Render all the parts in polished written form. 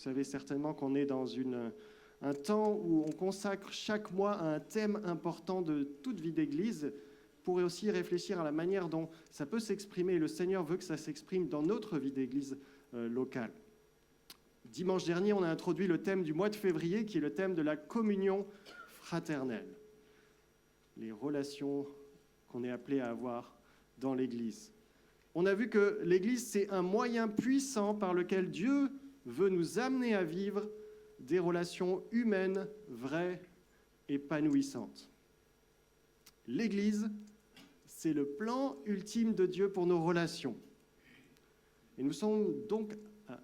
savez certainement qu'on est dans un temps où on consacre chaque mois à un thème important de toute vie d'Église. On pourrait aussi réfléchir à la manière dont ça peut s'exprimer. Le Seigneur veut que ça s'exprime dans notre vie d'Église locale. Dimanche dernier, on a introduit le thème du mois de février, qui est le thème de la communion fraternelle. Les relations qu'on est appelé à avoir dans l'Église. On a vu que l'Église, c'est un moyen puissant par lequel Dieu veut nous amener à vivre des relations humaines, vraies, épanouissantes. L'Église, c'est le plan ultime de Dieu pour nos relations. Et nous sommes donc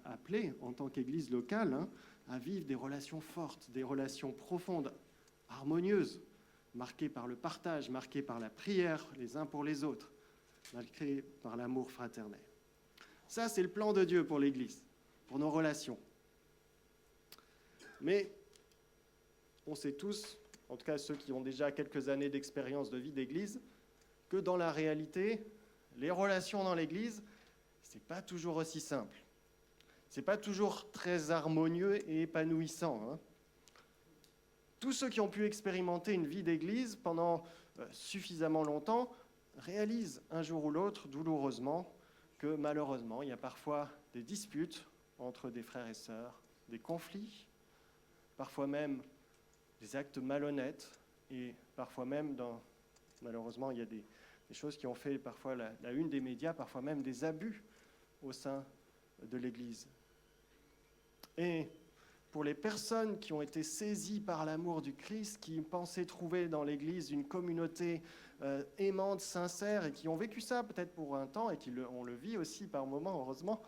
appelés, en tant qu'Église locale, à vivre des relations fortes, des relations profondes, harmonieuses, marquées par le partage, marquées par la prière les uns pour les autres, marquées par l'amour fraternel. Ça, c'est le plan de Dieu pour l'Église, pour nos relations. Mais on sait tous, en tout cas ceux qui ont déjà quelques années d'expérience de vie d'Église, que dans la réalité, les relations dans l'Église, c'est pas toujours aussi simple. C'est pas toujours très harmonieux et épanouissant. Tous ceux qui ont pu expérimenter une vie d'Église pendant suffisamment longtemps réalisent un jour ou l'autre, douloureusement, que malheureusement, il y a parfois des disputes entre des frères et sœurs, des conflits, parfois même des actes malhonnêtes, et parfois même, malheureusement, il y a des choses qui ont fait parfois la une des médias, parfois même des abus au sein de l'Église. Et pour les personnes qui ont été saisies par l'amour du Christ, qui pensaient trouver dans l'Église une communauté aimante, sincère, et qui ont vécu ça peut-être pour un temps, et on le vit aussi par moments, heureusement,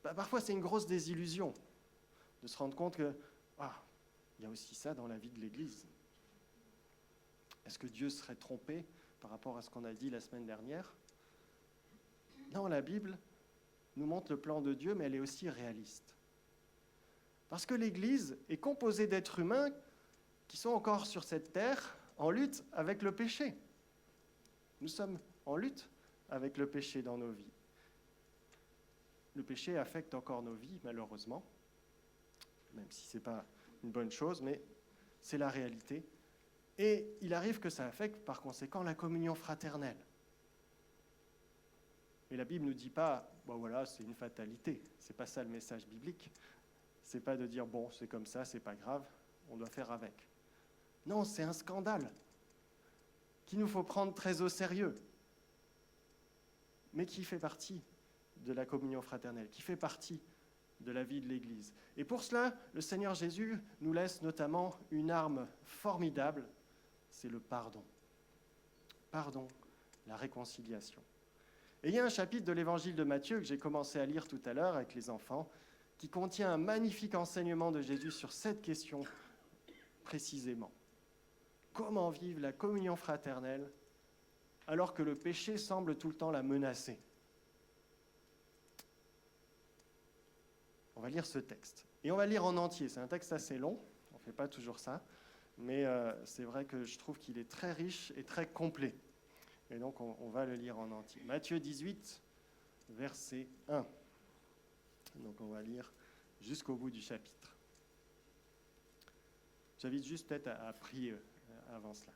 parfois c'est une grosse désillusion de se rendre compte que il y a aussi ça dans la vie de l'Église. Est-ce que Dieu serait trompé par rapport à ce qu'on a dit la semaine dernière? Non, la Bible nous montre le plan de Dieu, mais elle est aussi réaliste. Parce que l'Église est composée d'êtres humains qui sont encore sur cette terre en lutte avec le péché. Nous sommes en lutte avec le péché dans nos vies. Le péché affecte encore nos vies, malheureusement, même si ce n'est pas une bonne chose, mais c'est la réalité. Et il arrive que ça affecte par conséquent la communion fraternelle. Mais la Bible ne nous dit pas, voilà, c'est une fatalité. Ce n'est pas ça le message biblique. Ce n'est pas de dire, c'est comme ça, c'est pas grave, on doit faire avec. Non, c'est un scandale qu'il nous faut prendre très au sérieux, mais qui fait partie de la communion fraternelle, qui fait partie de la vie de l'Église. Et pour cela, le Seigneur Jésus nous laisse notamment une arme formidable, c'est le pardon. Pardon, la réconciliation. Et il y a un chapitre de l'Évangile de Matthieu que j'ai commencé à lire tout à l'heure avec les enfants, qui contient un magnifique enseignement de Jésus sur cette question précisément. Comment vivre la communion fraternelle alors que le péché semble tout le temps la menacer? On va lire ce texte. Et on va lire en entier. C'est un texte assez long, on ne fait pas toujours ça, mais c'est vrai que je trouve qu'il est très riche et très complet. Et donc on va le lire en entier. Matthieu 18, verset 1. Donc on va lire jusqu'au bout du chapitre. J'invite juste peut-être à prier avant cela.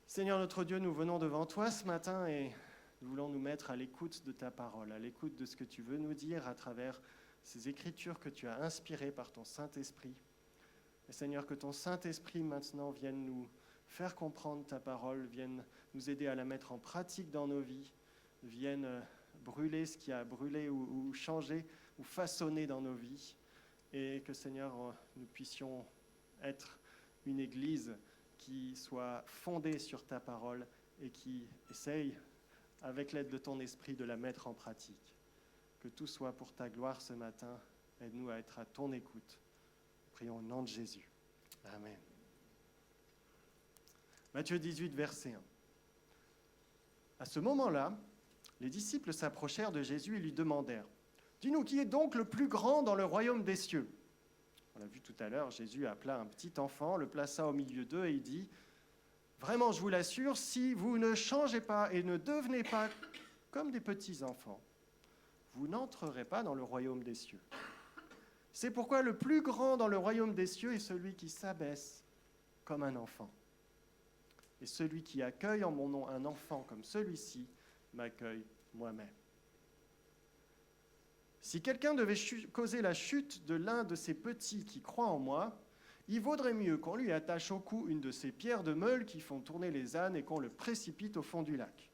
Seigneur notre Dieu, nous venons devant toi ce matin et nous voulons nous mettre à l'écoute de ta parole, à l'écoute de ce que tu veux nous dire à travers ces écritures que tu as inspirées par ton Saint-Esprit. Et Seigneur, que ton Saint-Esprit maintenant vienne nous faire comprendre ta parole, vienne nous aider à la mettre en pratique dans nos vies, vienne brûler ce qui a brûlé ou changé ou façonné dans nos vies, et que Seigneur, nous puissions être une Église qui soit fondée sur ta parole et qui essaye, avec l'aide de ton esprit, de la mettre en pratique. Que tout soit pour ta gloire ce matin. Aide-nous à être à ton écoute. Prions au nom de Jésus. Amen. Matthieu 18, verset 1. À ce moment-là, les disciples s'approchèrent de Jésus et lui demandèrent « Dis-nous, qui est donc le plus grand dans le royaume des cieux ?» On l'a vu tout à l'heure, Jésus appela un petit enfant, le plaça au milieu d'eux et il dit « Vraiment, je vous l'assure, si vous ne changez pas et ne devenez pas comme des petits enfants, vous n'entrerez pas dans le royaume des cieux. C'est pourquoi le plus grand dans le royaume des cieux est celui qui s'abaisse comme un enfant. Et celui qui accueille en mon nom un enfant comme celui-ci m'accueille moi-même. Si quelqu'un devait causer la chute de l'un de ces petits qui croient en moi, il vaudrait mieux qu'on lui attache au cou une de ces pierres de meule qui font tourner les ânes et qu'on le précipite au fond du lac.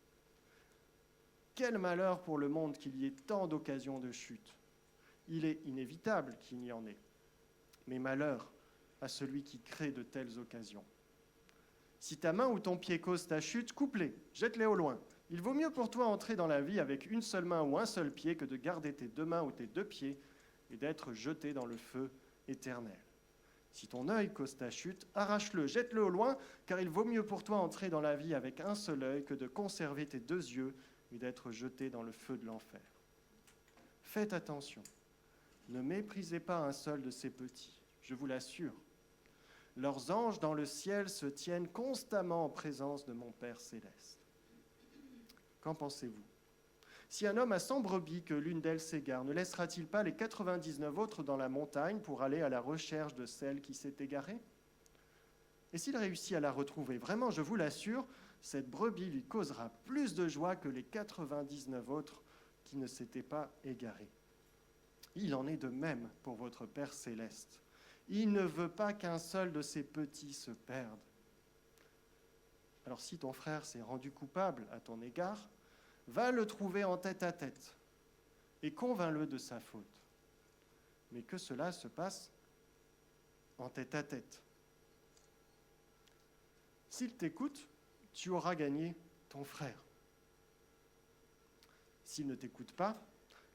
Quel malheur pour le monde qu'il y ait tant d'occasions de chute. Il est inévitable qu'il y en ait. Mais malheur à celui qui crée de telles occasions. Si ta main ou ton pied cause ta chute, coupe-les, jette-les au loin. Il vaut mieux pour toi entrer dans la vie avec une seule main ou un seul pied que de garder tes deux mains ou tes deux pieds et d'être jeté dans le feu éternel. Si ton œil cause ta chute, arrache-le, jette-le au loin, car il vaut mieux pour toi entrer dans la vie avec un seul œil que de conserver tes deux yeux et d'être jeté dans le feu de l'enfer. Faites attention, ne méprisez pas un seul de ces petits, je vous l'assure. Leurs anges dans le ciel se tiennent constamment en présence de mon Père céleste. Qu'en pensez-vous ? Si un homme a 100 brebis que l'une d'elles s'égare, ne laissera-t-il pas les 99 autres dans la montagne pour aller à la recherche de celle qui s'est égarée ? Et s'il réussit à la retrouver, vraiment, je vous l'assure, cette brebis lui causera plus de joie que les 99 autres qui ne s'étaient pas égarés. Il en est de même pour votre Père céleste. Il ne veut pas qu'un seul de ses petits se perde. Alors si ton frère s'est rendu coupable à ton égard, va le trouver en tête-à-tête et convainc-le de sa faute. Mais que cela se passe en tête-à-tête. S'il t'écoute, tu auras gagné ton frère. S'il ne t'écoute pas,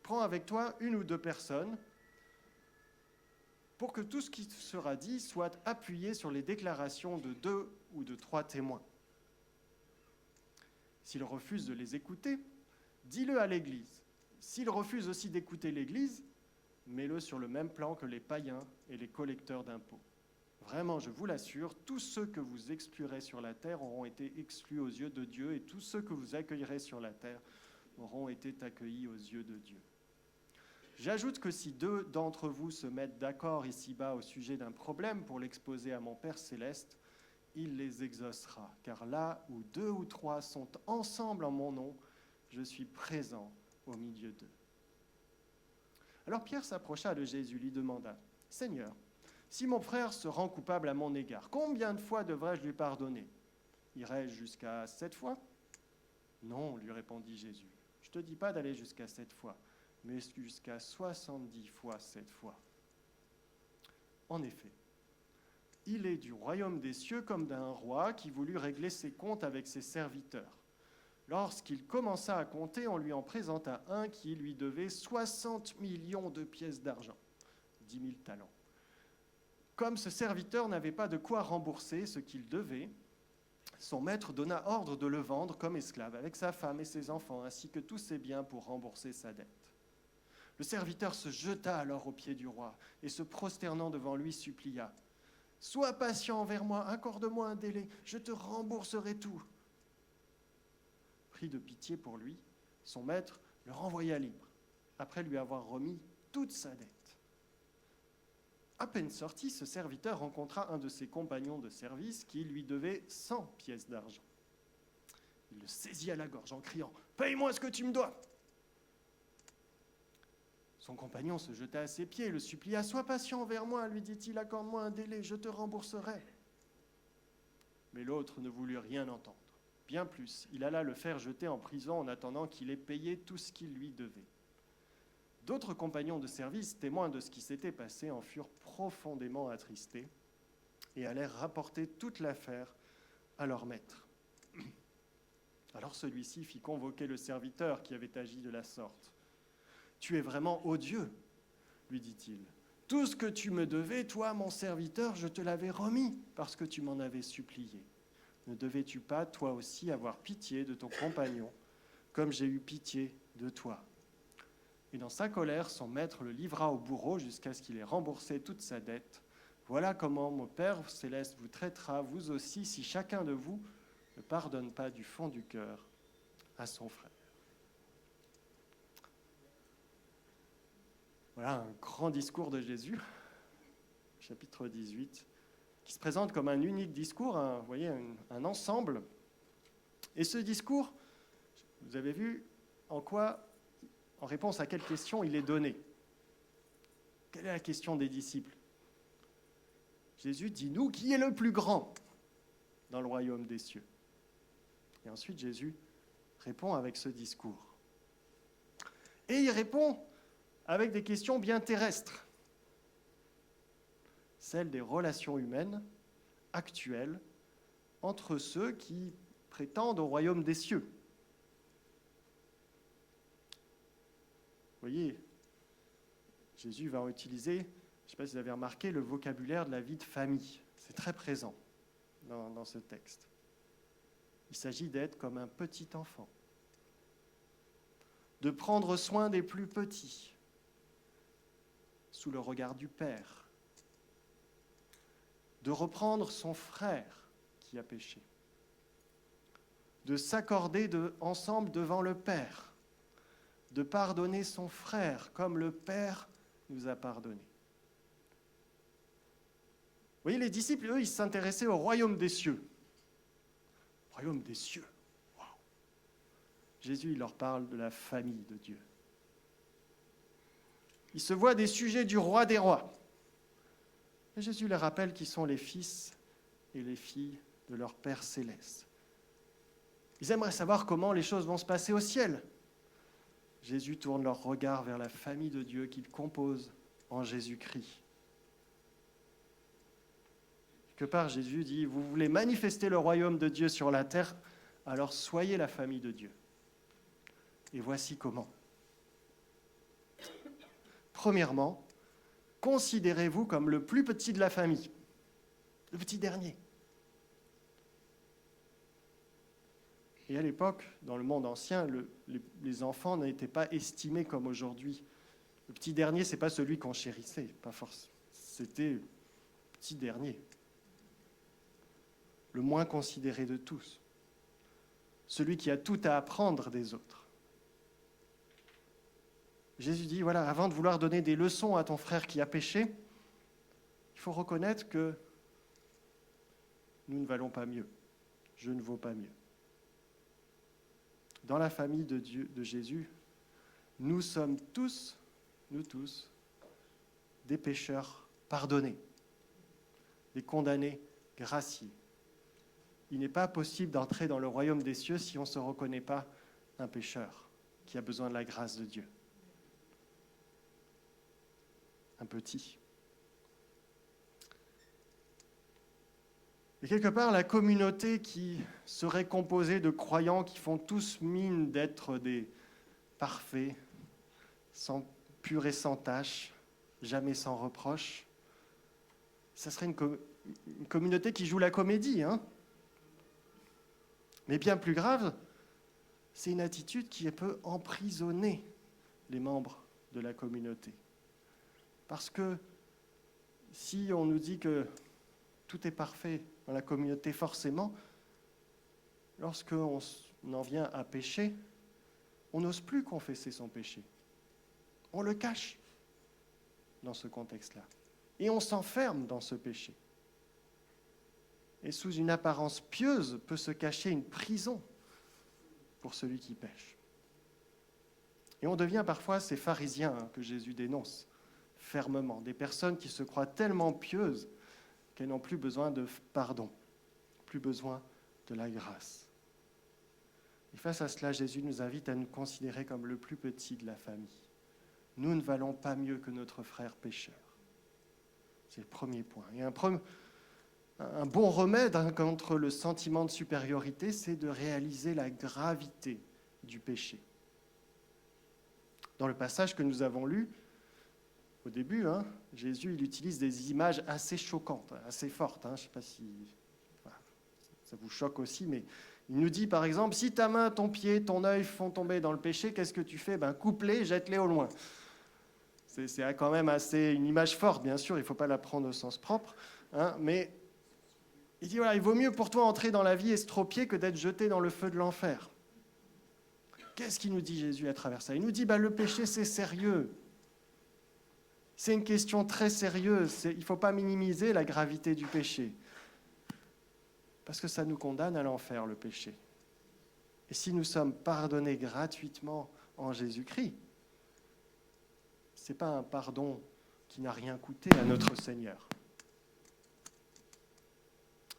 prends avec toi une ou deux personnes pour que tout ce qui sera dit soit appuyé sur les déclarations de 2 ou de 3 témoins. S'il refuse de les écouter, dis-le à l'Église. S'il refuse aussi d'écouter l'Église, mets-le sur le même plan que les païens et les collecteurs d'impôts. Vraiment, je vous l'assure, tous ceux que vous exclurez sur la terre auront été exclus aux yeux de Dieu, et tous ceux que vous accueillerez sur la terre auront été accueillis aux yeux de Dieu. J'ajoute que si 2 d'entre vous se mettent d'accord ici-bas au sujet d'un problème pour l'exposer à mon Père céleste, il les exaucera, car là où 2 ou 3 sont ensemble en mon nom, je suis présent au milieu d'eux. Alors Pierre s'approcha de Jésus, lui demanda, « Seigneur, si mon frère se rend coupable à mon égard, combien de fois devrais-je lui pardonner ? Irai-je jusqu'à 7 fois ? » « Non, lui répondit Jésus, je ne te dis pas d'aller jusqu'à 7 fois, mais jusqu'à 70 fois 7 fois. En effet, il est du royaume des cieux comme d'un roi qui voulut régler ses comptes avec ses serviteurs. Lorsqu'il commença à compter, on lui en présenta un qui lui devait 60 millions de pièces d'argent, 10 000 talents. Comme ce serviteur n'avait pas de quoi rembourser ce qu'il devait, son maître donna ordre de le vendre comme esclave, avec sa femme et ses enfants, ainsi que tous ses biens pour rembourser sa dette. Le serviteur se jeta alors aux pieds du roi et se prosternant devant lui supplia « Sois patient envers moi, accorde-moi un délai, je te rembourserai tout. » Pris de pitié pour lui, son maître le renvoya libre, après lui avoir remis toute sa dette. À peine sorti, ce serviteur rencontra un de ses compagnons de service qui lui devait 100 pièces d'argent. Il le saisit à la gorge en criant « Paye-moi ce que tu me dois !» Son compagnon se jeta à ses pieds et le supplia « Sois patient envers moi, lui dit-il, accorde-moi un délai, je te rembourserai. » Mais l'autre ne voulut rien entendre. Bien plus, il alla le faire jeter en prison en attendant qu'il ait payé tout ce qu'il lui devait. D'autres compagnons de service, témoins de ce qui s'était passé, en furent profondément attristés et allèrent rapporter toute l'affaire à leur maître. Alors celui-ci fit convoquer le serviteur qui avait agi de la sorte. « Tu es vraiment odieux, lui dit-il. Tout ce que tu me devais, toi, mon serviteur, je te l'avais remis parce que tu m'en avais supplié. Ne devais-tu pas, toi aussi, avoir pitié de ton compagnon, comme j'ai eu pitié de toi ?» Et dans sa colère, son maître le livra au bourreau jusqu'à ce qu'il ait remboursé toute sa dette. Voilà comment mon Père céleste vous traitera, vous aussi, si chacun de vous ne pardonne pas du fond du cœur à son frère. Voilà un grand discours de Jésus, chapitre 18, qui se présente comme un unique discours, vous voyez, un ensemble. Et ce discours, vous avez vu en réponse à quelle question il est donné. Quelle est la question des disciples? Jésus dit, nous, qui est le plus grand dans le royaume des cieux? Et ensuite, Jésus répond avec ce discours. Et il répond avec des questions bien terrestres, celles des relations humaines actuelles entre ceux qui prétendent au royaume des cieux. Vous voyez, Jésus va utiliser, je ne sais pas si vous avez remarqué, le vocabulaire de la vie de famille. C'est très présent dans ce texte. Il s'agit d'être comme un petit enfant, de prendre soin des plus petits, sous le regard du Père, de reprendre son frère qui a péché, de s'accorder ensemble devant le Père, de pardonner son frère comme le Père nous a pardonné. Vous voyez, les disciples, eux, ils s'intéressaient au royaume des cieux. Royaume des cieux. Wow. Jésus, il leur parle de la famille de Dieu. Ils se voient des sujets du roi des rois. Et Jésus leur rappelle qu'ils sont les fils et les filles de leur Père céleste. Ils aimeraient savoir comment les choses vont se passer au ciel. Jésus tourne leur regard vers la famille de Dieu qu'il compose en Jésus-Christ. Quelque part, Jésus dit, vous voulez manifester le royaume de Dieu sur la terre, alors soyez la famille de Dieu. Et voici comment. Premièrement, considérez-vous comme le plus petit de la famille, le petit dernier. Et à l'époque, dans le monde ancien, les enfants n'étaient pas estimés comme aujourd'hui. Le petit dernier, ce n'est pas celui qu'on chérissait, pas forcément. C'était le petit dernier. Le moins considéré de tous. Celui qui a tout à apprendre des autres. Jésus dit, voilà, avant de vouloir donner des leçons à ton frère qui a péché, il faut reconnaître que nous ne valons pas mieux. Je ne vaux pas mieux. Dans la famille de Dieu, de Jésus, nous sommes tous, des pécheurs pardonnés, des condamnés graciés. Il n'est pas possible d'entrer dans le royaume des cieux si on ne se reconnaît pas un pécheur qui a besoin de la grâce de Dieu. Un petit. Et quelque part, la communauté qui serait composée de croyants qui font tous mine d'être des parfaits, purs et sans tache, jamais sans reproche, ça serait une communauté qui joue la comédie, hein. Mais bien plus grave, c'est une attitude qui peut emprisonner les membres de la communauté. Parce que si on nous dit que tout est parfait dans la communauté, forcément, lorsqu'on en vient à pécher, on n'ose plus confesser son péché. On le cache dans ce contexte-là. Et on s'enferme dans ce péché. Et sous une apparence pieuse peut se cacher une prison pour celui qui pêche. Et on devient parfois ces pharisiens que Jésus dénonce fermement, des personnes qui se croient tellement pieuses qu'elles n'ont plus besoin de pardon, plus besoin de la grâce. Et face à cela, Jésus nous invite à nous considérer comme le plus petit de la famille. Nous ne valons pas mieux que notre frère pécheur. C'est le premier point. Et un bon remède contre le sentiment de supériorité, c'est de réaliser la gravité du péché. Dans le passage que nous avons lu, au début, Jésus il utilise des images assez choquantes, assez fortes. Je ne sais pas si ça vous choque aussi, mais il nous dit par exemple, si ta main, ton pied, ton œil font tomber dans le péché, qu'est-ce que tu fais? Coupe-les, jette-les au loin. C'est quand même assez une image forte, bien sûr, il ne faut pas la prendre au sens propre, mais il dit, voilà, il vaut mieux pour toi entrer dans la vie estropiée que d'être jeté dans le feu de l'enfer. Qu'est-ce qu'il nous dit Jésus à travers ça? Il nous dit, le péché, c'est sérieux. C'est une question très sérieuse. Il ne faut pas minimiser la gravité du péché. Parce que ça nous condamne à l'enfer, le péché. Et si nous sommes pardonnés gratuitement en Jésus-Christ, ce n'est pas un pardon qui n'a rien coûté à notre Seigneur.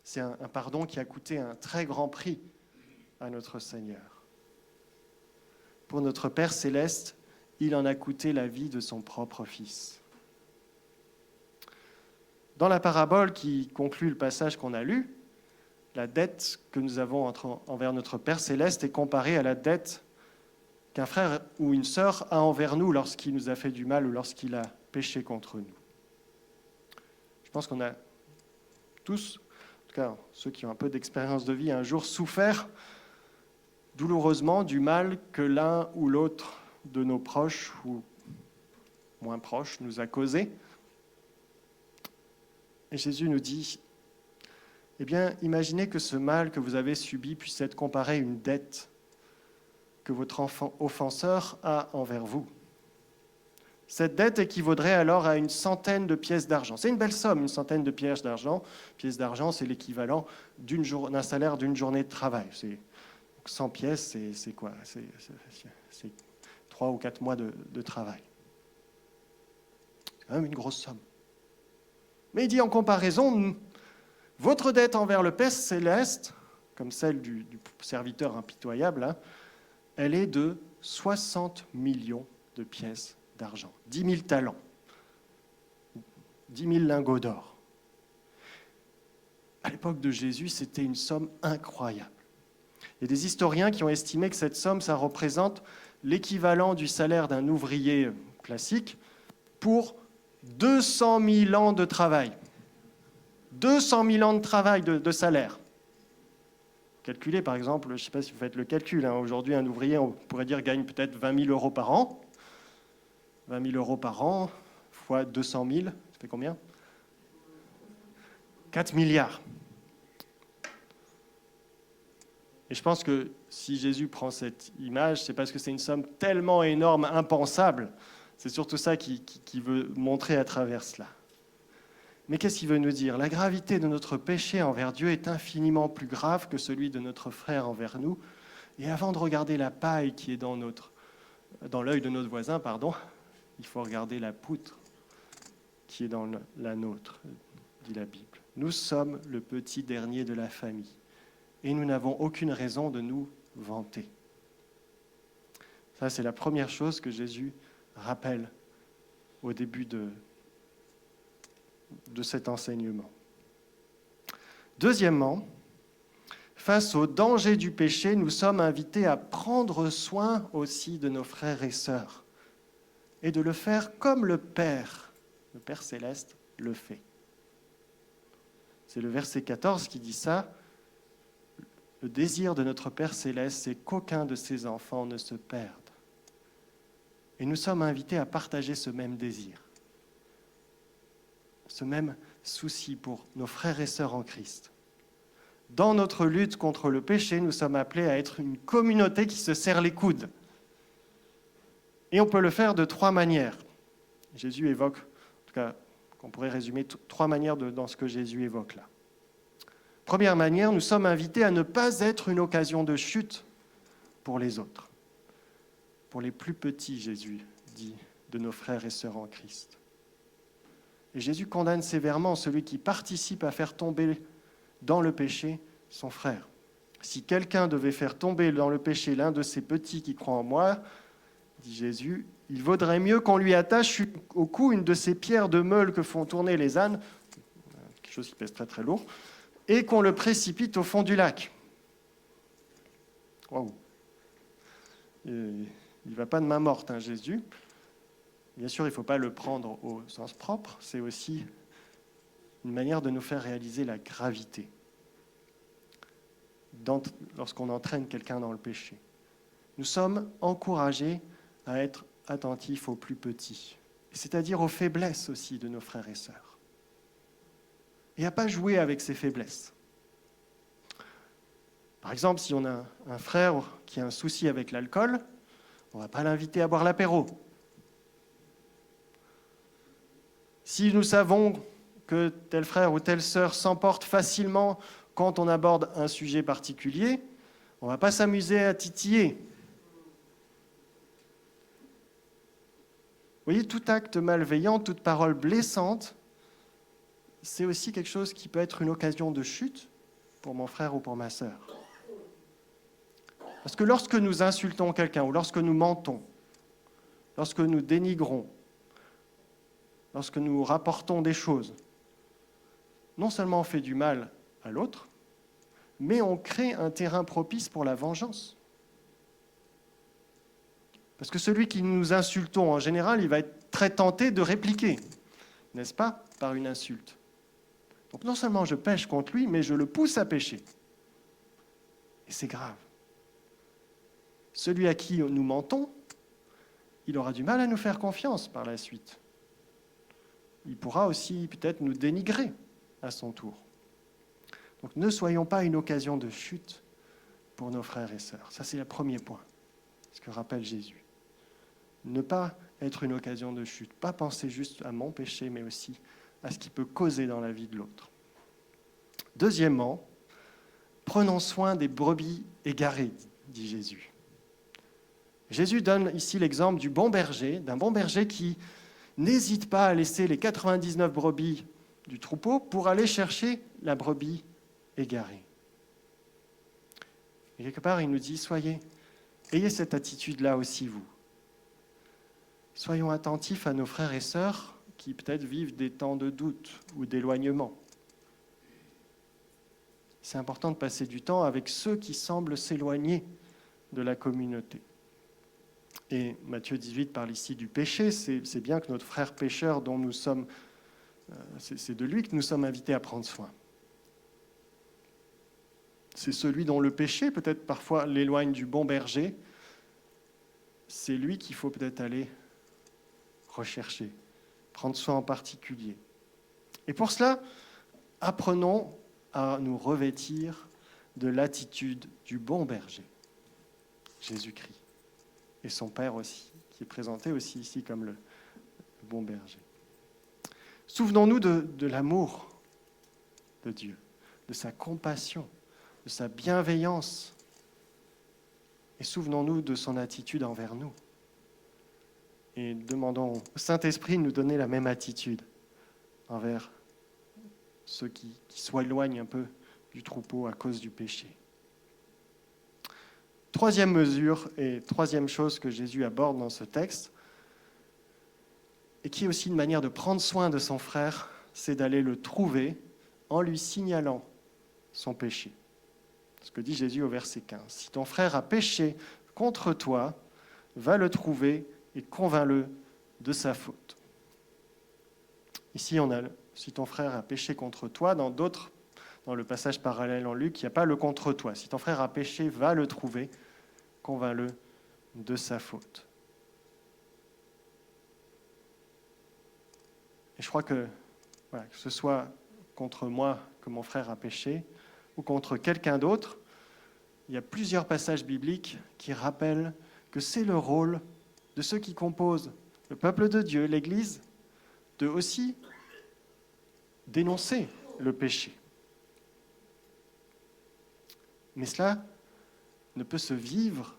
C'est un pardon qui a coûté un très grand prix à notre Seigneur. Pour notre Père céleste, il en a coûté la vie de son propre Fils. Dans la parabole qui conclut le passage qu'on a lu, la dette que nous avons envers notre Père céleste est comparée à la dette qu'un frère ou une sœur a envers nous lorsqu'il nous a fait du mal ou lorsqu'il a péché contre nous. Je pense qu'on a tous, en tout cas ceux qui ont un peu d'expérience de vie, un jour souffert douloureusement du mal que l'un ou l'autre de nos proches ou moins proches nous a causé. Et Jésus nous dit, eh bien, imaginez que ce mal que vous avez subi puisse être comparé à une dette que votre offenseur a envers vous. Cette dette équivaudrait alors à 100 de pièces d'argent. C'est une belle somme, 100 de pièces d'argent. Pièces d'argent, c'est l'équivalent d'un salaire d'une journée de travail. 100 pièces, c'est quoi ? C'est 3 ou 4 mois de travail. C'est quand même une grosse somme. Mais il dit en comparaison, votre dette envers le Père céleste, comme celle du serviteur impitoyable, hein, elle est de 60 millions de pièces d'argent, 10 000 talents, 10 000 lingots d'or. À l'époque de Jésus, c'était une somme incroyable. Il y a des historiens qui ont estimé que cette somme, ça représente l'équivalent du salaire d'un ouvrier classique pour 200 000 ans de travail. 200 000 ans de travail de salaire. Calculez, par exemple, je ne sais pas si vous faites le calcul, hein, aujourd'hui, un ouvrier, on pourrait dire, gagne peut-être 20 000 euros par an. 20 000 euros par an, fois 200 000, ça fait combien ? 4 milliards. Et je pense que si Jésus prend cette image, c'est parce que c'est une somme tellement énorme, impensable. C'est surtout ça qu'il veut montrer à travers cela. Mais qu'est-ce qu'il veut nous dire ? La gravité de notre péché envers Dieu est infiniment plus grave que celui de notre frère envers nous. Et avant de regarder la paille qui est dans l'œil de notre voisin, il faut regarder la poutre qui est dans la nôtre, dit la Bible. Nous sommes le petit dernier de la famille et nous n'avons aucune raison de nous vanter. Ça, c'est la première chose que Jésus rappelle au début de cet enseignement. Deuxièmement, face au danger du péché, nous sommes invités à prendre soin aussi de nos frères et sœurs et de le faire comme le Père céleste, le fait. C'est le verset 14 qui dit ça. Le désir de notre Père céleste, c'est qu'aucun de ses enfants ne se perde. Et nous sommes invités à partager ce même désir, ce même souci pour nos frères et sœurs en Christ. Dans notre lutte contre le péché, nous sommes appelés à être une communauté qui se serre les coudes. Et on peut le faire de 3 manières. Jésus évoque, en tout cas, qu'on pourrait résumer 3 manières dans ce que Jésus évoque là. Première manière, nous sommes invités à ne pas être une occasion de chute pour les autres. Pour les plus petits, Jésus dit, de nos frères et sœurs en Christ. Et Jésus condamne sévèrement celui qui participe à faire tomber dans le péché son frère. Si quelqu'un devait faire tomber dans le péché l'un de ces petits qui croient en moi, dit Jésus, il vaudrait mieux qu'on lui attache au cou une de ces pierres de meule que font tourner les ânes, quelque chose qui pèse très très lourd, et qu'on le précipite au fond du lac. Waouh. Il ne va pas de main morte, hein, Jésus. Bien sûr, il ne faut pas le prendre au sens propre, c'est aussi une manière de nous faire réaliser la gravité lorsqu'on entraîne quelqu'un dans le péché. Nous sommes encouragés à être attentifs aux plus petits, c'est-à-dire aux faiblesses aussi de nos frères et sœurs. Et à ne pas jouer avec ces faiblesses. Par exemple, si on a un frère qui a un souci avec l'alcool, on ne va pas l'inviter à boire l'apéro. Si nous savons que tel frère ou telle sœur s'emporte facilement quand on aborde un sujet particulier, on ne va pas s'amuser à titiller. Vous voyez, tout acte malveillant, toute parole blessante, c'est aussi quelque chose qui peut être une occasion de chute pour mon frère ou pour ma sœur. Parce que lorsque nous insultons quelqu'un ou lorsque nous mentons, lorsque nous dénigrons, lorsque nous rapportons des choses, non seulement on fait du mal à l'autre, mais on crée un terrain propice pour la vengeance. Parce que celui qui nous insultons, en général, il va être très tenté de répliquer, n'est-ce pas, par une insulte. Donc non seulement je pêche contre lui, mais je le pousse à pécher. Et c'est grave. Celui à qui nous mentons, il aura du mal à nous faire confiance par la suite. Il pourra aussi peut-être nous dénigrer à son tour. Donc ne soyons pas une occasion de chute pour nos frères et sœurs. Ça, c'est le premier point, ce que rappelle Jésus. Ne pas être une occasion de chute, pas penser juste à mon péché, mais aussi à ce qui peut causer dans la vie de l'autre. Deuxièmement, prenons soin des brebis égarées, dit Jésus. Jésus donne ici l'exemple du bon berger, d'un bon berger qui n'hésite pas à laisser les 99 brebis du troupeau pour aller chercher la brebis égarée. Et quelque part, il nous dit, ayez cette attitude-là aussi, vous. Soyons attentifs à nos frères et sœurs qui peut-être vivent des temps de doute ou d'éloignement. C'est important de passer du temps avec ceux qui semblent s'éloigner de la communauté. Et Matthieu 18 parle ici du péché. C'est bien que notre frère pécheur dont nous sommes, c'est de lui que nous sommes invités à prendre soin. C'est celui dont le péché peut-être parfois l'éloigne du bon berger. C'est lui qu'il faut peut-être aller rechercher, prendre soin en particulier. Et pour cela, apprenons à nous revêtir de l'attitude du bon berger, Jésus-Christ, et son Père aussi, qui est présenté aussi ici comme le bon berger. Souvenons-nous de l'amour de Dieu, de sa compassion, de sa bienveillance, et souvenons-nous de son attitude envers nous. Et demandons au Saint-Esprit de nous donner la même attitude envers ceux qui s'éloignent un peu du troupeau à cause du péché. Troisième mesure et troisième chose que Jésus aborde dans ce texte, et qui est aussi une manière de prendre soin de son frère, c'est d'aller le trouver en lui signalant son péché. Ce que dit Jésus au verset 15. « Si ton frère a péché contre toi, va le trouver et convainc-le de sa faute. » Ici, on a « si ton frère a péché contre toi », dans le passage parallèle en Luc, il n'y a pas le « contre toi ». Si ton frère a péché, va le trouver, convainc-le de sa faute. Et je crois que ce soit contre moi que mon frère a péché, ou contre quelqu'un d'autre, il y a plusieurs passages bibliques qui rappellent que c'est le rôle de ceux qui composent le peuple de Dieu, l'Église, de aussi dénoncer le péché. Mais cela ne peut se vivre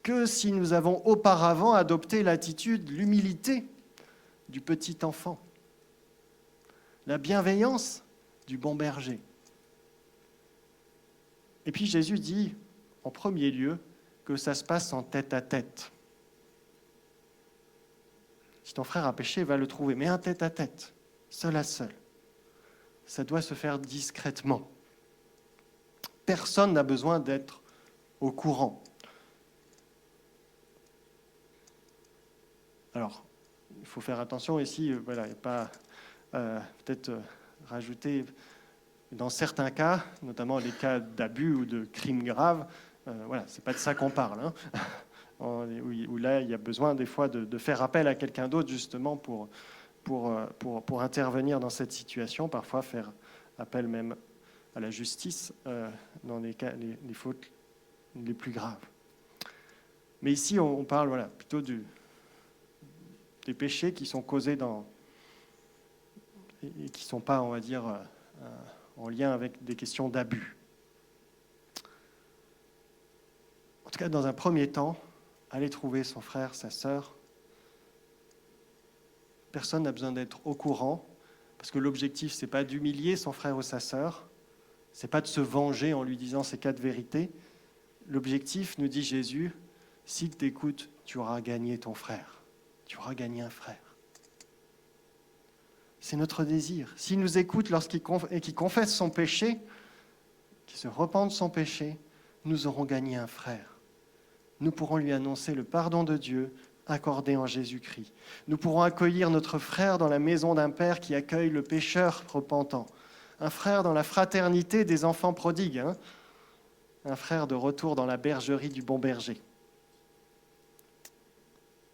que si nous avons auparavant adopté l'attitude, l'humilité du petit enfant, la bienveillance du bon berger. Et puis Jésus dit, en premier lieu, que ça se passe en tête-à-tête. Si ton frère a péché, va le trouver, mais un tête-à-tête, seul à seul. Ça doit se faire discrètement. Personne n'a besoin d'être au courant. Alors, il faut faire attention ici, et pas peut-être rajouter, dans certains cas, notamment les cas d'abus ou de crimes graves, c'est pas de ça qu'on parle, où là, il y a besoin des fois de faire appel à quelqu'un d'autre justement pour intervenir dans cette situation, parfois faire appel même à la justice dans les cas, les fautes les plus graves. Mais ici, on parle plutôt des péchés qui sont causés dans et qui ne sont pas, on va dire, en lien avec des questions d'abus. En tout cas, dans un premier temps, aller trouver son frère, sa sœur. Personne n'a besoin d'être au courant, parce que l'objectif, ce n'est pas d'humilier son frère ou sa sœur, ce n'est pas de se venger en lui disant ces 4 vérités. L'objectif, nous dit Jésus, s'il t'écoute, tu auras gagné ton frère, tu auras gagné un frère. C'est notre désir. S'il nous écoute et qu'il confesse son péché, qu'il se repent de son péché, nous aurons gagné un frère. Nous pourrons lui annoncer le pardon de Dieu accordé en Jésus-Christ. Nous pourrons accueillir notre frère dans la maison d'un père qui accueille le pécheur repentant. Un frère dans la fraternité des enfants prodigues. Un frère de retour dans la bergerie du bon berger.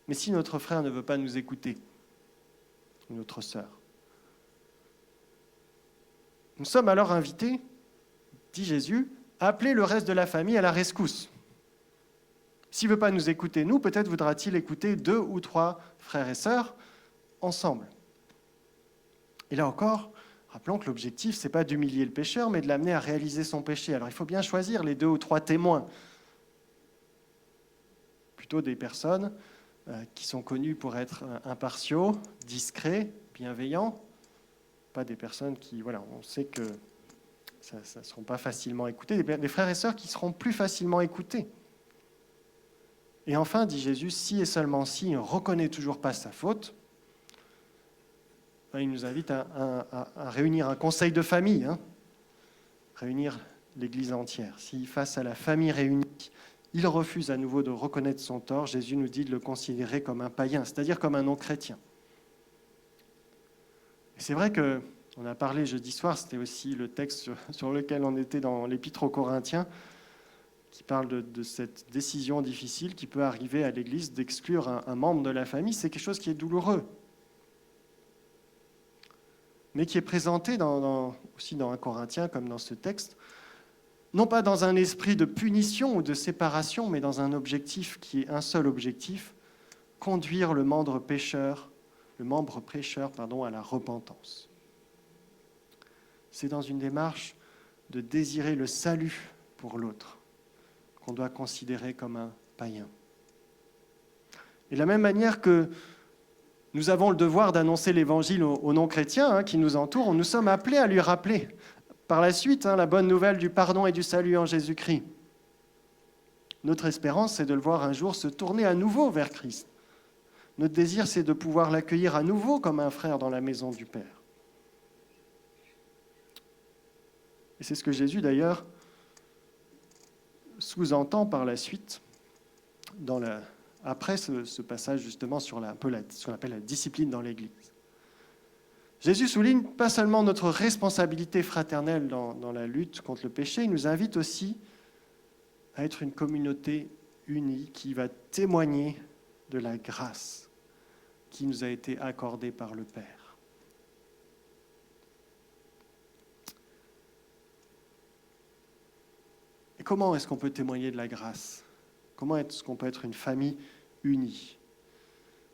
Mais si notre frère ne veut pas nous écouter, ou notre sœur, nous sommes alors invités, dit Jésus, à appeler le reste de la famille à la rescousse. S'il ne veut pas nous écouter, nous, peut-être voudra-t-il écouter 2 ou 3 frères et sœurs ensemble. Et là encore, rappelons que l'objectif, ce n'est pas d'humilier le pécheur, mais de l'amener à réaliser son péché. Alors il faut bien choisir les 2 ou 3 témoins. Plutôt des personnes qui sont connues pour être impartiaux, discrets, bienveillants. Pas des personnes qui, voilà, on sait que ça ne seront pas facilement écoutées. Des frères et sœurs qui seront plus facilement écoutés. Et enfin, dit Jésus, si et seulement si il ne reconnaît toujours pas sa faute, il nous invite à réunir un conseil de famille, réunir l'Église entière. Si face à la famille réunie, il refuse à nouveau de reconnaître son tort, Jésus nous dit de le considérer comme un païen, c'est-à-dire comme un non-chrétien. Et c'est vrai qu'on a parlé jeudi soir, c'était aussi le texte sur lequel on était dans l'Épître aux Corinthiens, qui parle de cette décision difficile qui peut arriver à l'Église d'exclure un membre de la famille. C'est quelque chose qui est douloureux, mais qui est présenté aussi dans 1 Corinthiens, comme dans ce texte, non pas dans un esprit de punition ou de séparation, mais dans un objectif qui est un seul objectif, conduire le membre prêcheur, à la repentance. C'est dans une démarche de désirer le salut pour l'autre qu'on doit considérer comme un païen. Et de la même manière que nous avons le devoir d'annoncer l'Évangile aux non-chrétiens qui nous entourent, nous sommes appelés à lui rappeler par la suite la bonne nouvelle du pardon et du salut en Jésus-Christ. Notre espérance, c'est de le voir un jour se tourner à nouveau vers Christ. Notre désir, c'est de pouvoir l'accueillir à nouveau comme un frère dans la maison du Père. Et c'est ce que Jésus, d'ailleurs, sous-entend par la suite, après ce passage justement sur ce qu'on appelle la discipline dans l'Église. Jésus souligne pas seulement notre responsabilité fraternelle dans la lutte contre le péché, il nous invite aussi à être une communauté unie qui va témoigner de la grâce qui nous a été accordée par le Père. Et comment est-ce qu'on peut témoigner de la grâce ? Comment est-ce qu'on peut être une famille unie ?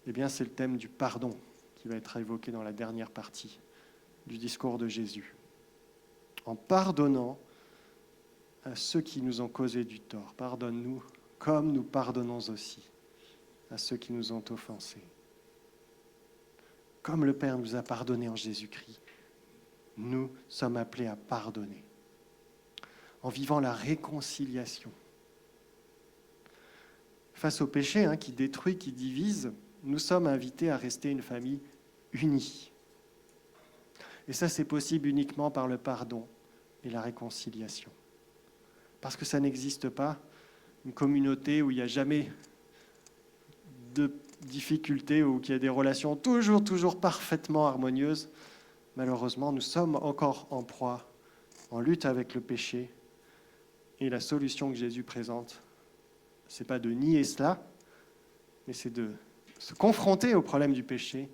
Eh bien, c'est le thème du pardon qui va être évoqué dans la dernière partie du discours de Jésus. En pardonnant à ceux qui nous ont causé du tort, pardonne-nous comme nous pardonnons aussi à ceux qui nous ont offensés. Comme le Père nous a pardonné en Jésus-Christ, nous sommes appelés à pardonner. En vivant la réconciliation. Face au péché qui détruit, qui divise, nous sommes invités à rester une famille unie. Et ça, c'est possible uniquement par le pardon et la réconciliation. Parce que ça n'existe pas, une communauté où il n'y a jamais de difficultés, où il y a des relations toujours parfaitement harmonieuses. Malheureusement, nous sommes encore en proie, en lutte avec le péché. Et la solution que Jésus présente, ce n'est pas de nier cela, mais c'est de se confronter au problème du péché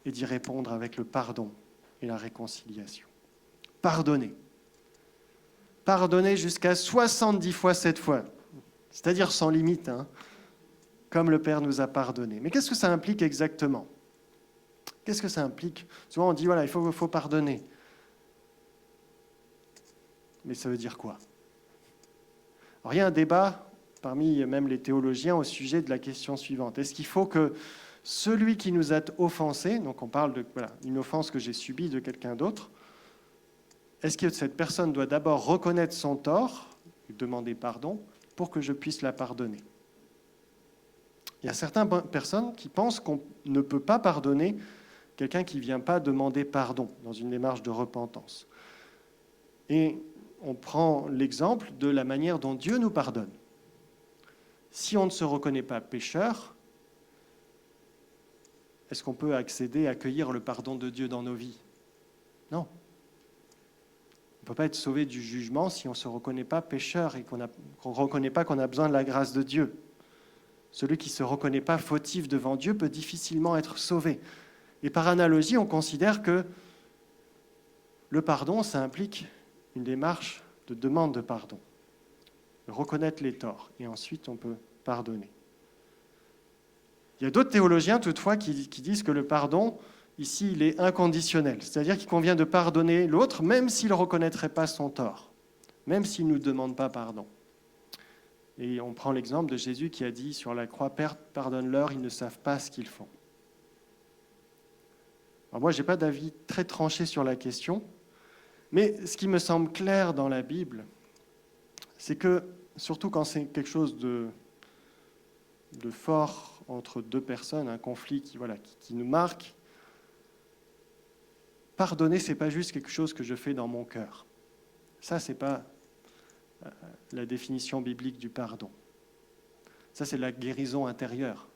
et d'y répondre avec le pardon et la réconciliation. Pardonner. Pardonner jusqu'à 70 fois 7 fois, c'est-à-dire sans limite, comme le Père nous a pardonné. Mais qu'est-ce que ça implique exactement ? Qu'est-ce que ça implique? Souvent, on dit, voilà, il faut pardonner. Mais ça veut dire quoi? Alors, il y a un débat parmi même les théologiens au sujet de la question suivante. Est-ce qu'il faut que celui qui nous a offensés, donc on parle de une offense que j'ai subie de quelqu'un d'autre, est-ce que cette personne doit d'abord reconnaître son tort, demander pardon, pour que je puisse la pardonner? Il y a certaines personnes qui pensent qu'on ne peut pas pardonner quelqu'un qui ne vient pas demander pardon dans une démarche de repentance. Et on prend l'exemple de la manière dont Dieu nous pardonne. Si on ne se reconnaît pas pécheur, est-ce qu'on peut accéder, accueillir le pardon de Dieu dans nos vies? Non. On ne peut pas être sauvé du jugement si on ne se reconnaît pas pécheur et qu'on ne reconnaît pas qu'on a besoin de la grâce de Dieu. Celui qui ne se reconnaît pas fautif devant Dieu peut difficilement être sauvé. Et par analogie, on considère que le pardon, ça implique une démarche de demande de pardon, de reconnaître les torts, et ensuite on peut pardonner. Il y a d'autres théologiens toutefois qui disent que le pardon, ici, il est inconditionnel, c'est-à-dire qu'il convient de pardonner l'autre même s'il ne reconnaîtrait pas son tort, même s'il ne nous demande pas pardon. Et on prend l'exemple de Jésus qui a dit sur la croix, « Père, pardonne-leur, ils ne savent pas ce qu'ils font. » Alors moi, je n'ai pas d'avis très tranché sur la question, mais ce qui me semble clair dans la Bible, c'est que, surtout quand c'est quelque chose de fort entre deux personnes, un conflit qui nous marque, pardonner, ce n'est pas juste quelque chose que je fais dans mon cœur. Ça, ce n'est pas la définition biblique du pardon. Ça, c'est la guérison intérieure.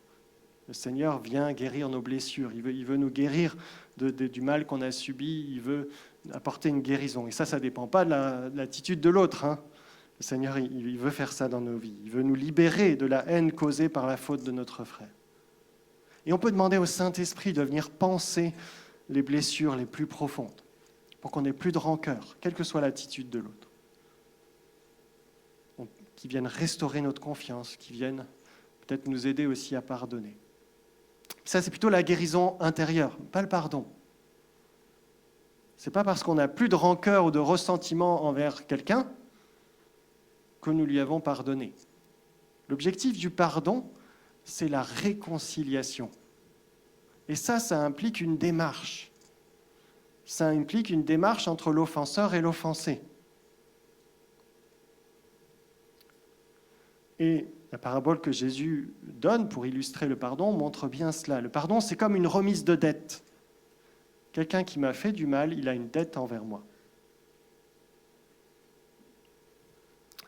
Le Seigneur vient guérir nos blessures. Il veut nous guérir du mal qu'on a subi. Il veut apporter une guérison. Et ça ne dépend pas de l'attitude de l'autre. Hein. Le Seigneur, il veut faire ça dans nos vies. Il veut nous libérer de la haine causée par la faute de notre frère. Et on peut demander au Saint-Esprit de venir panser les blessures les plus profondes pour qu'on n'ait plus de rancœur, quelle que soit l'attitude de l'autre. Qui viennent restaurer notre confiance, qui viennent peut-être nous aider aussi à pardonner. Ça, c'est plutôt la guérison intérieure, pas le pardon. Ce n'est pas parce qu'on n'a plus de rancœur ou de ressentiment envers quelqu'un que nous lui avons pardonné. L'objectif du pardon, c'est la réconciliation. Et ça implique une démarche. Ça implique une démarche entre l'offenseur et l'offensé. Et la parabole que Jésus donne pour illustrer le pardon montre bien cela. Le pardon, c'est comme une remise de dette. Quelqu'un qui m'a fait du mal, il a une dette envers moi.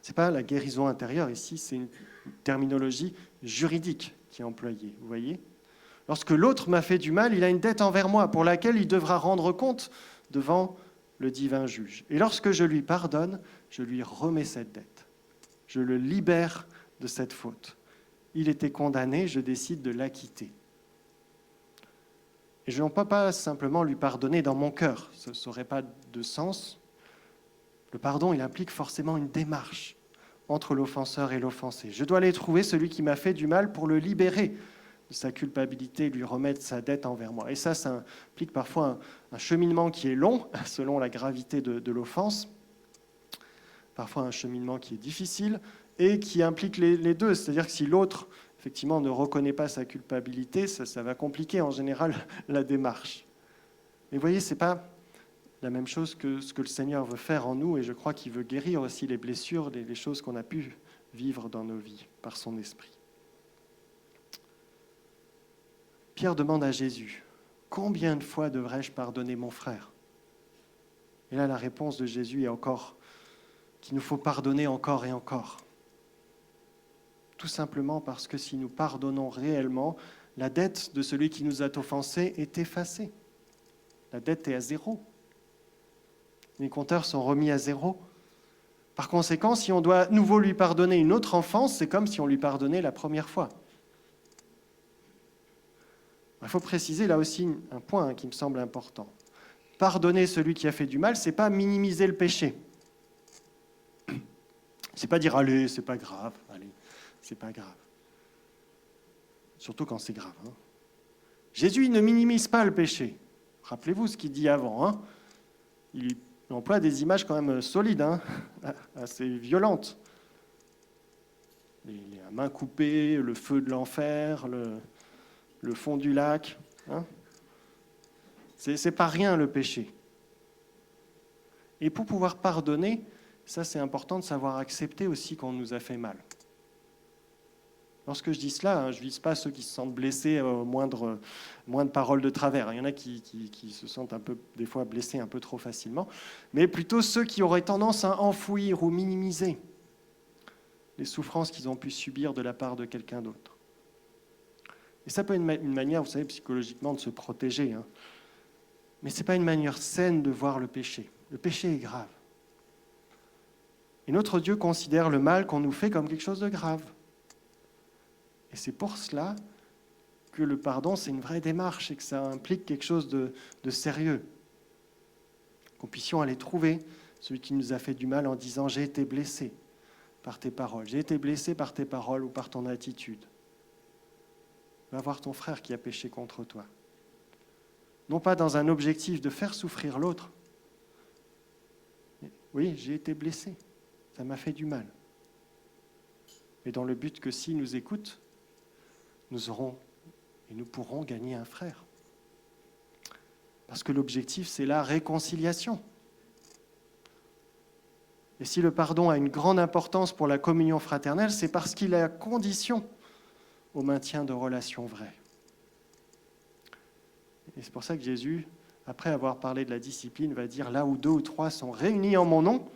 Ce n'est pas la guérison intérieure ici, c'est une terminologie juridique qui est employée. Vous voyez ? Lorsque l'autre m'a fait du mal, il a une dette envers moi pour laquelle il devra rendre compte devant le divin juge. Et lorsque je lui pardonne, je lui remets cette dette. Je le libère de cette faute. Il était condamné, je décide de l'acquitter. Et je ne peux pas simplement lui pardonner dans mon cœur, ce n'aurait pas de sens. Le pardon, il implique forcément une démarche entre l'offenseur et l'offensé. Je dois aller trouver celui qui m'a fait du mal pour le libérer de sa culpabilité, lui remettre sa dette envers moi. Et ça implique parfois un cheminement qui est long, selon la gravité de l'offense, parfois un cheminement qui est difficile, et qui implique les deux. C'est-à-dire que si l'autre, effectivement, ne reconnaît pas sa culpabilité, ça va compliquer en général la démarche. Mais vous voyez, ce n'est pas la même chose que ce que le Seigneur veut faire en nous, et je crois qu'il veut guérir aussi les blessures, les choses qu'on a pu vivre dans nos vies par son esprit. Pierre demande à Jésus, « Combien de fois devrais-je pardonner mon frère ?» Et là, la réponse de Jésus est encore qu'il nous faut pardonner encore et encore. Tout simplement parce que si nous pardonnons réellement, la dette de celui qui nous a offensés est effacée. La dette est à zéro. Les compteurs sont remis à zéro. Par conséquent, si on doit à nouveau lui pardonner une autre offense, c'est comme si on lui pardonnait la première fois. Il faut préciser là aussi un point qui me semble important. Pardonner celui qui a fait du mal, ce n'est pas minimiser le péché. C'est pas dire « allez, c'est pas grave, allez, c'est pas grave ». Surtout quand c'est grave. Hein. Jésus il ne minimise pas le péché. Rappelez-vous ce qu'il dit avant. Hein. Il emploie des images quand même solides, hein, assez violentes. Les mains coupées, le feu de l'enfer, le fond du lac. Hein. C'est pas rien le péché. Et pour pouvoir pardonner, ça c'est important de savoir accepter aussi qu'on nous a fait mal. Lorsque je dis cela, hein, je ne vise pas ceux qui se sentent blessés au moindre parole de travers. Il y en a qui se sentent un peu, des fois blessés un peu trop facilement, mais plutôt ceux qui auraient tendance à enfouir ou minimiser les souffrances qu'ils ont pu subir de la part de quelqu'un d'autre. Et ça peut être une manière, vous savez, psychologiquement de se protéger. Hein. Mais ce n'est pas une manière saine de voir le péché. Le péché est grave. Et notre Dieu considère le mal qu'on nous fait comme quelque chose de grave. Et c'est pour cela que le pardon, c'est une vraie démarche et que ça implique quelque chose de sérieux. Qu'on puissions aller trouver celui qui nous a fait du mal en disant « j'ai été blessé par tes paroles, j'ai été blessé par tes paroles ou par ton attitude. » Va voir ton frère qui a péché contre toi. Non pas dans un objectif de faire souffrir l'autre. Oui, j'ai été blessé, ça m'a fait du mal. Mais dans le but que s'il nous écoute, nous aurons et nous pourrons gagner un frère. Parce que l'objectif, c'est la réconciliation. Et si le pardon a une grande importance pour la communion fraternelle, c'est parce qu'il est la condition au maintien de relations vraies. Et c'est pour ça que Jésus, après avoir parlé de la discipline, va dire « Là où 2 ou 3 sont réunis en mon nom,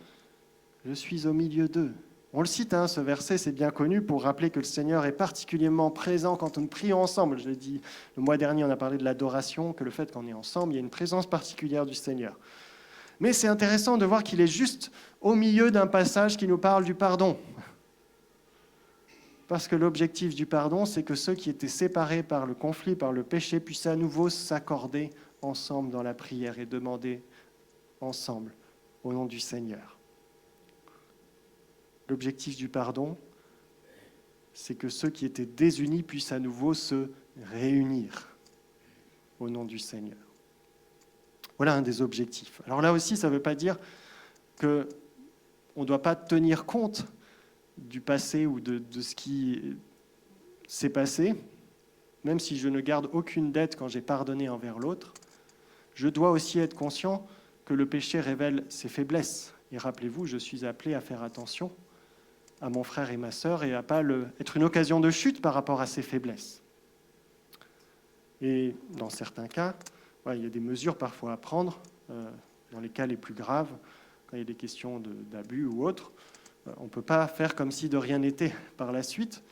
je suis au milieu d'eux. » On le cite, hein, ce verset, c'est bien connu pour rappeler que le Seigneur est particulièrement présent quand nous prions ensemble. Je l'ai dit le mois dernier, on a parlé de l'adoration, que le fait qu'on est ensemble, il y a une présence particulière du Seigneur. Mais c'est intéressant de voir qu'il est juste au milieu d'un passage qui nous parle du pardon. Parce que l'objectif du pardon, c'est que ceux qui étaient séparés par le conflit, par le péché, puissent à nouveau s'accorder ensemble dans la prière et demander ensemble au nom du Seigneur. L'objectif du pardon, c'est que ceux qui étaient désunis puissent à nouveau se réunir au nom du Seigneur. Voilà un des objectifs. Alors là aussi, ça ne veut pas dire qu'on ne doit pas tenir compte du passé ou de ce qui s'est passé, même si je ne garde aucune dette quand j'ai pardonné envers l'autre. Je dois aussi être conscient que le péché révèle ses faiblesses. Et rappelez-vous, je suis appelé à faire attention à mon frère et ma sœur et à ne pas être une occasion de chute par rapport à ses faiblesses. Et dans certains cas, il y a des mesures parfois à prendre, dans les cas les plus graves, quand il y a des questions d'abus ou autres. On ne peut pas faire comme si de rien n'était par la suite,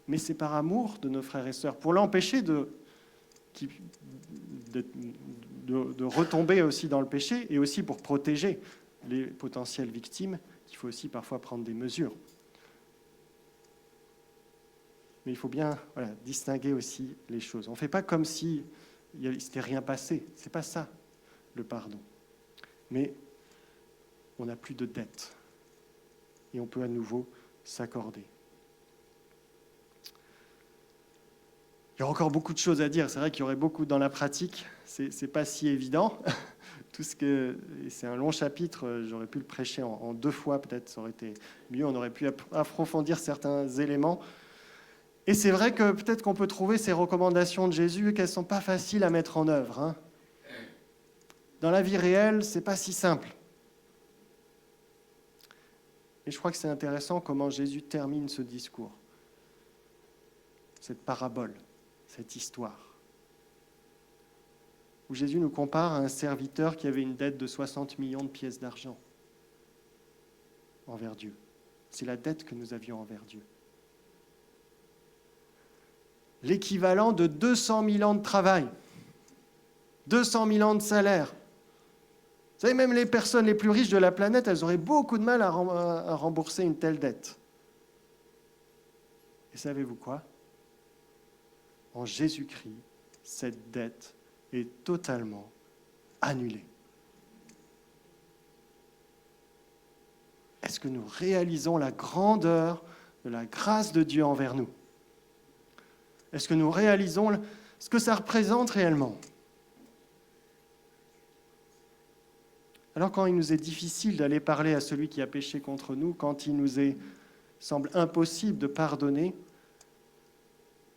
mais c'est par amour de nos frères et sœurs, pour l'empêcher de retomber aussi dans le péché, et aussi pour protéger les potentielles victimes, qu'il faut aussi parfois prendre des mesures. Mais il faut bien distinguer aussi les choses. On ne fait pas comme si il ne s'était rien passé. Ce n'est pas ça, le pardon. Mais on n'a plus de dette. Et on peut à nouveau s'accorder. Il y a encore beaucoup de choses à dire. C'est vrai qu'il y aurait beaucoup dans la pratique. Ce n'est pas si évident. C'est un long chapitre. J'aurais pu le prêcher en 2 fois. Peut-être ça aurait été mieux. On aurait pu approfondir certains éléments. Et c'est vrai que peut-être qu'on peut trouver ces recommandations de Jésus qu'elles ne sont pas faciles à mettre en œuvre. Hein. Dans la vie réelle, ce n'est pas si simple. Et je crois que c'est intéressant comment Jésus termine ce discours, cette parabole, cette histoire, où Jésus nous compare à un serviteur qui avait une dette de 60 millions de pièces d'argent envers Dieu. C'est la dette que nous avions envers Dieu. L'équivalent de 200 000 ans de travail, 200 000 ans de salaire. Vous savez, même les personnes les plus riches de la planète, elles auraient beaucoup de mal à rembourser une telle dette. Et savez-vous quoi ? En Jésus-Christ, cette dette est totalement annulée. Est-ce que nous réalisons la grandeur de la grâce de Dieu envers nous ? Est-ce que nous réalisons ce que ça représente réellement. Alors quand il nous est difficile d'aller parler à celui qui a péché contre nous, quand il nous semble impossible de pardonner,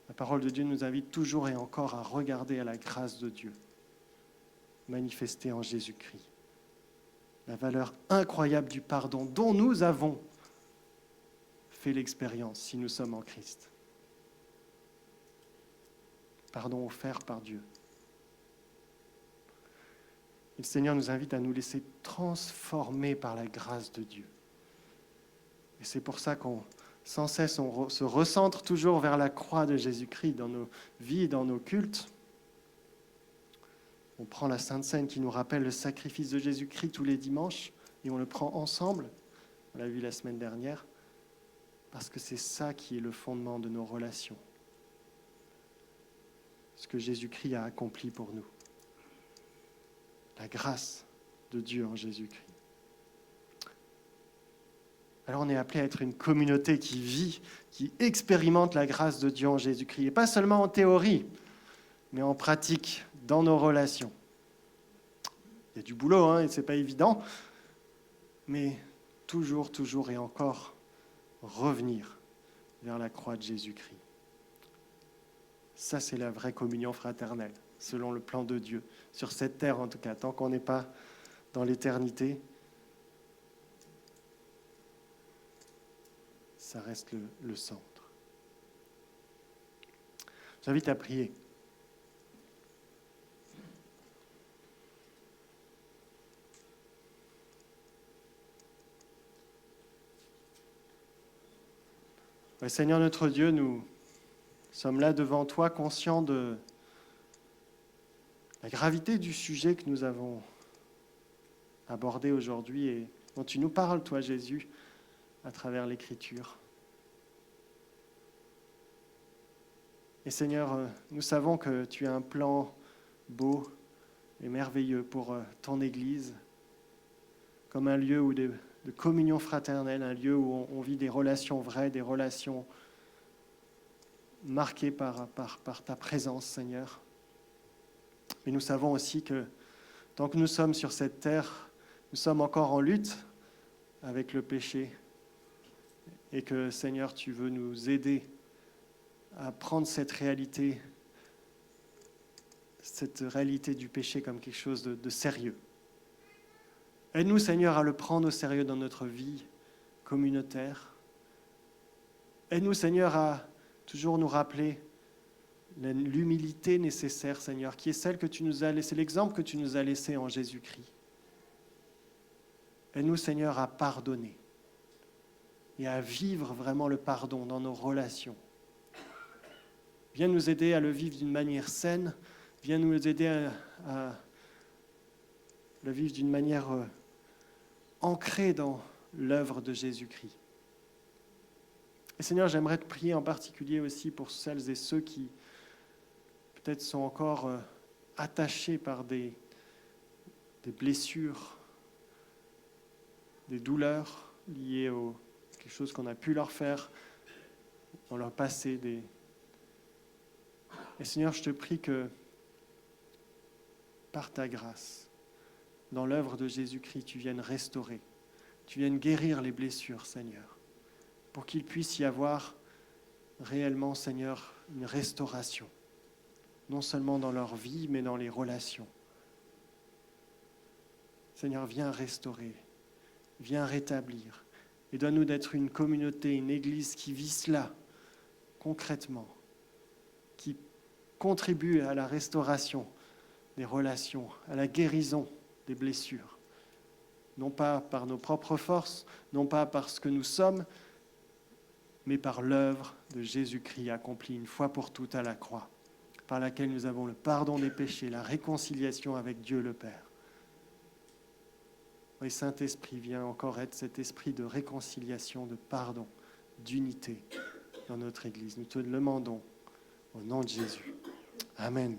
la parole de Dieu nous invite toujours et encore à regarder à la grâce de Dieu, manifestée en Jésus-Christ. La valeur incroyable du pardon dont nous avons fait l'expérience si nous sommes en Christ. Pardon offert par Dieu. Et le Seigneur nous invite à nous laisser transformer par la grâce de Dieu. Et c'est pour ça qu'on sans cesse, on se recentre toujours vers la croix de Jésus-Christ dans nos vies, dans nos cultes. On prend la Sainte Seine qui nous rappelle le sacrifice de Jésus-Christ tous les dimanches et on le prend ensemble. On l'a vu la semaine dernière. Parce que c'est ça qui est le fondement de nos relations. Ce que Jésus-Christ a accompli pour nous. La grâce de Dieu en Jésus-Christ. Alors on est appelé à être une communauté qui vit, qui expérimente la grâce de Dieu en Jésus-Christ. Et pas seulement en théorie, mais en pratique, dans nos relations. Il y a du boulot, et ce n'est pas évident, mais toujours et encore, revenir vers la croix de Jésus-Christ. Ça, c'est la vraie communion fraternelle, selon le plan de Dieu, sur cette terre en tout cas, tant qu'on n'est pas dans l'éternité. Ça reste le centre. J'invite à prier. Ouais, Seigneur notre Dieu, nous sommes là devant toi, conscients de la gravité du sujet que nous avons abordé aujourd'hui et dont tu nous parles, toi Jésus, à travers l'Écriture. Et Seigneur, nous savons que tu as un plan beau et merveilleux pour ton Église, comme un lieu de communion fraternelle, un lieu où on vit des relations vraies, des relations marquées par ta présence, Seigneur. Mais nous savons aussi que tant que nous sommes sur cette terre, nous sommes encore en lutte avec le péché et que, Seigneur, tu veux nous aider à prendre cette réalité du péché comme quelque chose de sérieux. Aide-nous, Seigneur, à le prendre au sérieux dans notre vie communautaire. Aide-nous, Seigneur, à toujours nous rappeler l'humilité nécessaire, Seigneur, qui est celle que tu nous as laissée, l'exemple que tu nous as laissé en Jésus-Christ. Aide-nous, Seigneur, à pardonner et à vivre vraiment le pardon dans nos relations. Viens nous aider à le vivre d'une manière saine. Viens nous aider à le vivre d'une manière ancrée dans l'œuvre de Jésus-Christ. Et Seigneur, j'aimerais te prier en particulier aussi pour celles et ceux qui peut-être sont encore attachés par des blessures, des douleurs liées à quelque chose qu'on a pu leur faire dans leur passé. Et Seigneur, je te prie que par ta grâce, dans l'œuvre de Jésus-Christ, tu viennes restaurer, tu viennes guérir les blessures, Seigneur, pour qu'il puisse y avoir réellement, Seigneur, une restauration, non seulement dans leur vie, mais dans les relations. Seigneur, viens restaurer, viens rétablir, et donne-nous d'être une communauté, une église qui vit cela concrètement, qui contribue à la restauration des relations, à la guérison des blessures. Non pas par nos propres forces, non pas par ce que nous sommes, mais par l'œuvre de Jésus-Christ accomplie une fois pour toutes à la croix, par laquelle nous avons le pardon des péchés, la réconciliation avec Dieu le Père. Oui, Saint-Esprit, viens encore être cet esprit de réconciliation, de pardon, d'unité dans notre Église. Nous te le demandons au nom de Jésus. Amen.